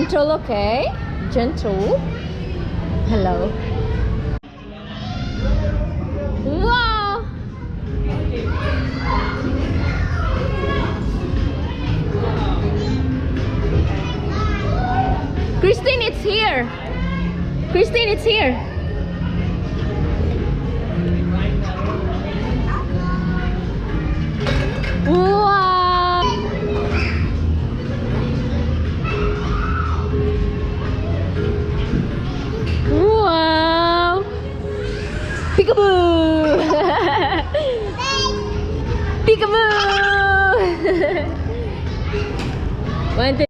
Gentle, okay? Gentle. Hello. Wow! Christine, it's here. Christine, it's here. Wow! Wow! Peekaboo! Peekaboo! One, two.